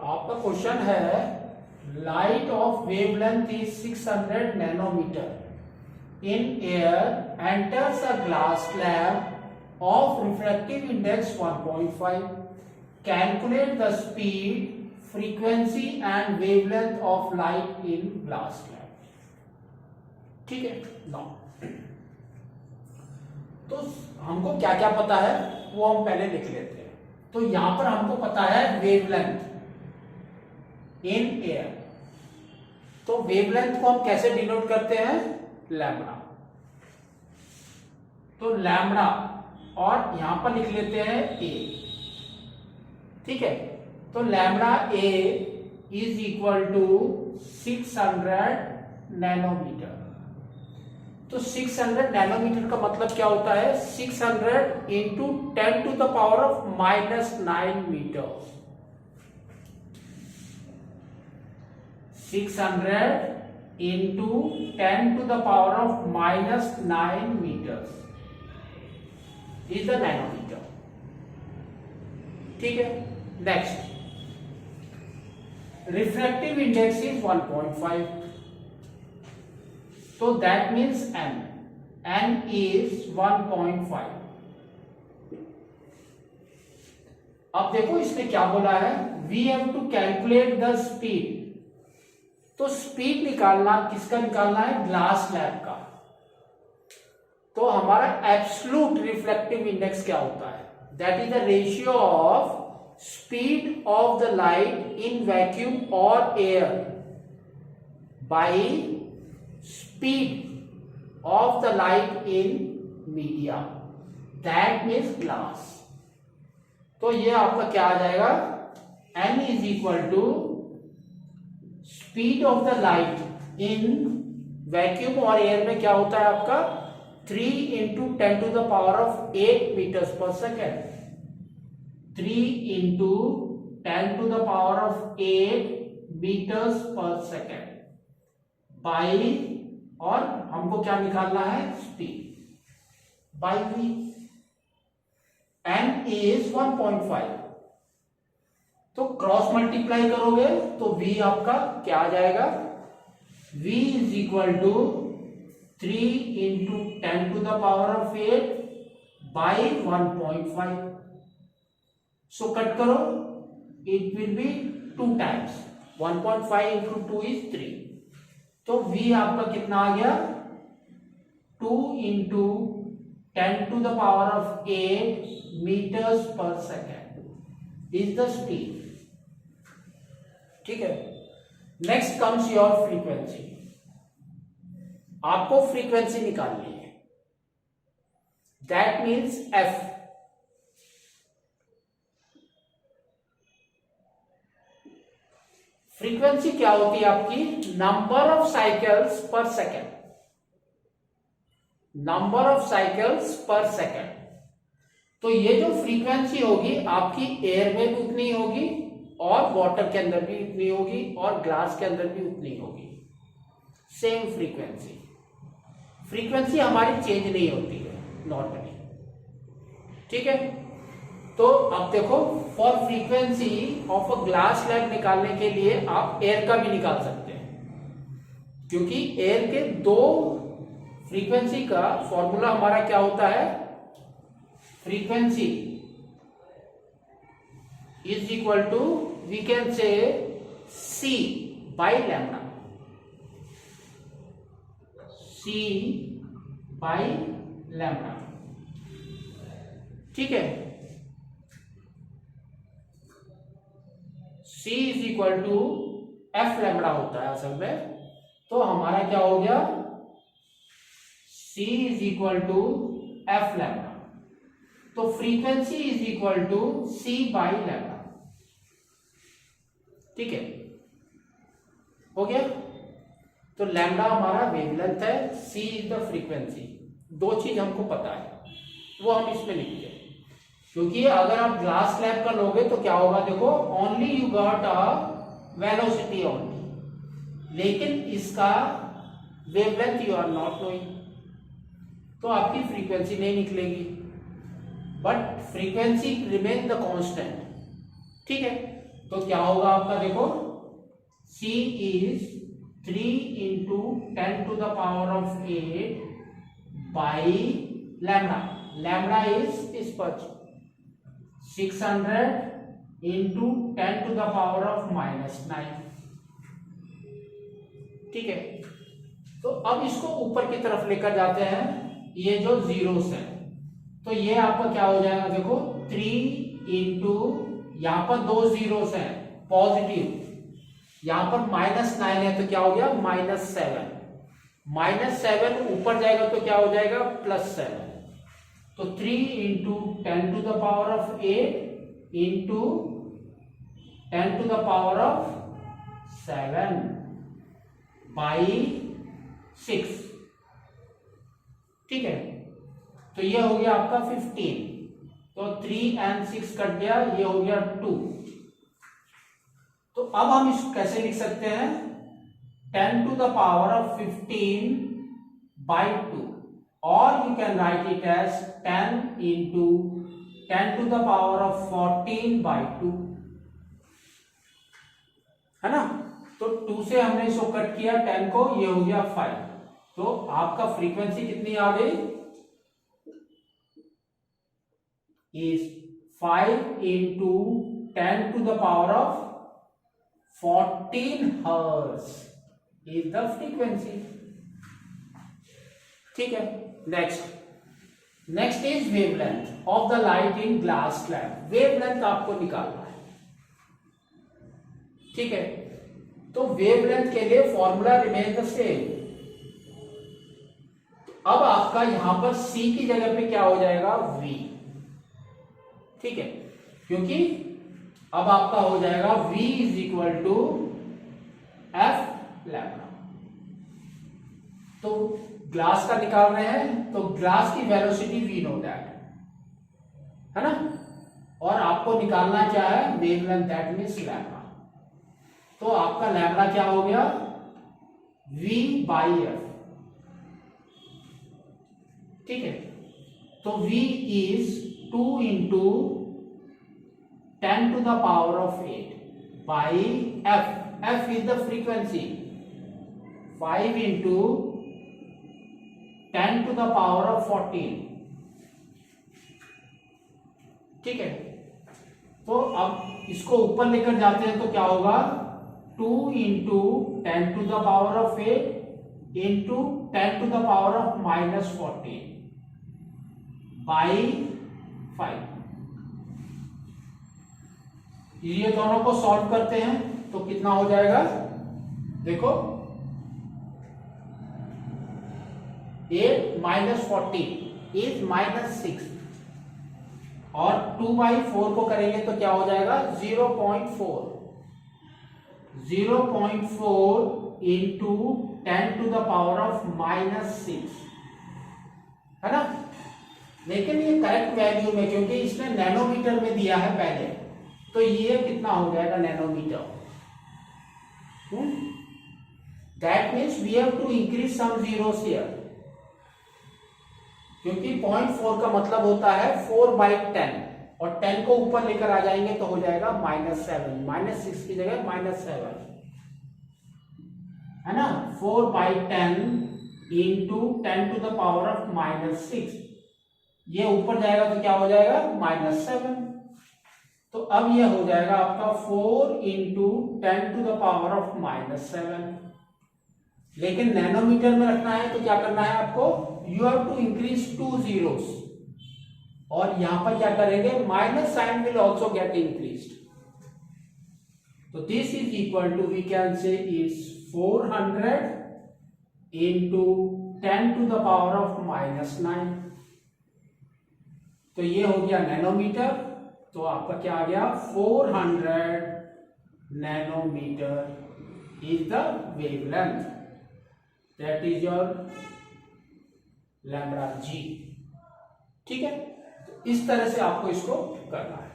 आपका क्वेश्चन है light of wavelength is 600 nanometre in air enters a glass slab of refractive index 1.5 calculate the speed frequency and wavelength of light in glass slab. ठीक है ना। तो हमको क्या क्या पता है वो हम पहले लिख लेते हैं। तो यहां पर हमको पता है वेवलेंथ इन एयर। तो वेवलेंथ को हम कैसे डिनोट करते हैं? लैम्बडा। तो लैम्बडा और यहां पर लिख लेते हैं ए। ठीक है। तो lambda A is equal to 600 nanometre. तो 600 नैनोमीटर का मतलब क्या होता है? 600 into 10 to the power of -9 metre. 600 into 10 to the power of -9 metres is the nanometre. ठीक है। Next, refractive index is 1.5। तो दैट मीन्स n is 1.5। अब देखो इसने क्या बोला है, we have to calculate the speed. तो स्पीड निकालना किसका निकालना है? ग्लास स्लैब का। तो हमारा एब्सोल्यूट रिफ्लेक्टिव इंडेक्स क्या होता है? That is the ratio of speed of the light in vacuum और air by speed of the light in media, that means glass. तो ये आपका क्या आ जाएगा? n is equal to speed of the light in vacuum और air में क्या होता है आपका? 3 into 10 to the power of 8 metres पर second. 3 into 10 to the power of 8 metres पर सेकेंड बाई, और हमको क्या निकालना है? Speed by v। n is 1.5। तो क्रॉस मल्टीप्लाई करोगे तो v आपका क्या आ जाएगा? v is equal to 3 into 10 to the power of 8 by 1.5। So cut करो, it will be 2 times. 1.5 into 2 is 3। तो v आपका कितना आ गया? 2 into 10 to the power of 8 metres पर सेकेंड इज द स्पीड। ठीक है। Next comes your frequency. आपको फ्रीक्वेंसी निकालनी है, दैट मीन्स f। फ्रीक्वेंसी क्या होती है आपकी? नंबर ऑफ साइकिल्स पर सेकेंड। नंबर ऑफ साइकिल्स पर सेकेंड। तो ये जो फ्रीक्वेंसी होगी आपकी एयर में भी उतनी होगी और वाटर के अंदर भी उतनी होगी और ग्लास के अंदर भी उतनी होगी। Same frequency. फ्रीक्वेंसी हमारी चेंज नहीं होती है नॉर्मली। ठीक है। तो अब देखो, for frequency of a glass slab निकालने के लिए आप एयर का भी निकाल सकते हैं, क्योंकि एयर के दो फ्रीक्वेंसी का फॉर्मूला हमारा क्या होता है? Frequency is equal to, we can say c by lambda. c by lambda. ठीक है। c is equal to f lambda होता है असल में। तो हमारा क्या हो गया? c is equal to f lambda. तो frequency is equal to c by lambda. ठीक है, हो गया। तो लैम्बडा हमारा वेवलेंथ है, c इज द फ्रीक्वेंसी। दो चीज हमको पता है, वो हम इसमें लिखते हैं, क्योंकि अगर आप ग्लास स्लैब का लोगे तो क्या होगा? देखो, only you got a velocity only, लेकिन इसका wavelength you are not knowing, तो आपकी फ्रीक्वेंसी नहीं निकलेगी, but frequency remain the constant. ठीक है। तो क्या होगा आपका, देखो c is 3 into 10 to the power of 8 by lambda. Lambda is इस पर 600 into 10 to the power of -9। ठीक है, तो अब इसको ऊपर की तरफ लेकर जाते हैं, ये जो जीरोस है, तो ये आपका क्या हो जाएगा, देखो 3 इंटू, यहां पर 2 जीरोस हैं पॉजिटिव, यहां पर -9 है तो क्या हो गया -7, -7 ऊपर जाएगा तो क्या हो जाएगा +7, तो 3 into 10 to the power of 8 into 10 to the power of 7 by 6। ठीक है, तो ये हो गया आपका 15, तो 3 and 6 कट गया, ये हो गया 2। तो अब हम इसको कैसे लिख सकते हैं, 10 to the power of 15 by 2, और you can write it as 10 into 10 to the power of 14 by 2, है ना। तो 2 से हमने इसको कट किया 10 को, ये हो गया 5, तो आपका फ्रीक्वेंसी कितनी आ गई, is 5 into 10 to the power of 14 hertz is the frequency. ठीक है, next is wavelength of the light in glass slab. Wavelength आपको निकालना है। ठीक है, तो वेवलेंथ के लिए फॉर्मूला रिमेन द सेम। अब आपका यहां पर c की जगह पे क्या हो जाएगा, v। ठीक है, क्योंकि अब आपका हो जाएगा v is equal to f lambda. तो ग्लास का निकाल रहे हैं, तो ग्लास की वेलोसिटी वी नो दैट, है ना, और आपको निकालना क्या है, वेवलेंथ, दैट मींस लैम्डा। तो आपका लैम्डा क्या हो गया, v बाई f। ठीक है, तो v is 2 into 10 to the power of 8 by f। f is the frequency, 5 into 10 to the power of 14। ठीक है, तो अब इसको ऊपर लेकर जाते हैं तो क्या होगा, 2 into 10 to the power of 8 into 10 to the power of -14 by 5। ये दोनों को सॉल्व करते हैं तो कितना हो जाएगा, देखो 8 माइनस 14 इज -6, और 2/4 को करेंगे तो क्या हो जाएगा 0.4 into 10 to the power of -6, है ना। लेकिन ये करेक्ट वैल्यू में, क्योंकि इसने नैनोमीटर में दिया है पहले, तो ये कितना हो जाएगा nanometer. That means we have to increase some zeros here, क्योंकि 0.4 का मतलब होता है 4/10, और 10 को ऊपर लेकर आ जाएंगे तो हो जाएगा -7, -6 की जगह -7, है ना। 4/10 into 10 to the power of -6, ये ऊपर जाएगा तो क्या हो जाएगा -7। तो अब ये हो जाएगा आपका 4 into 10 to the power of -7। लेकिन नैनोमीटर में रखना है तो क्या करना है आपको, you have to increase 2 zeros, और यहां पर क्या करेंगे, minus sign will also get increased. तो this is equal to, we can say is 400 into 10 to the power of -9। तो ये हो गया नैनोमीटर, तो आपका क्या आ गया 400 nanometre is the wavelength, that is your lambda जी। ठीक है, तो इस तरह से आपको इसको करना है।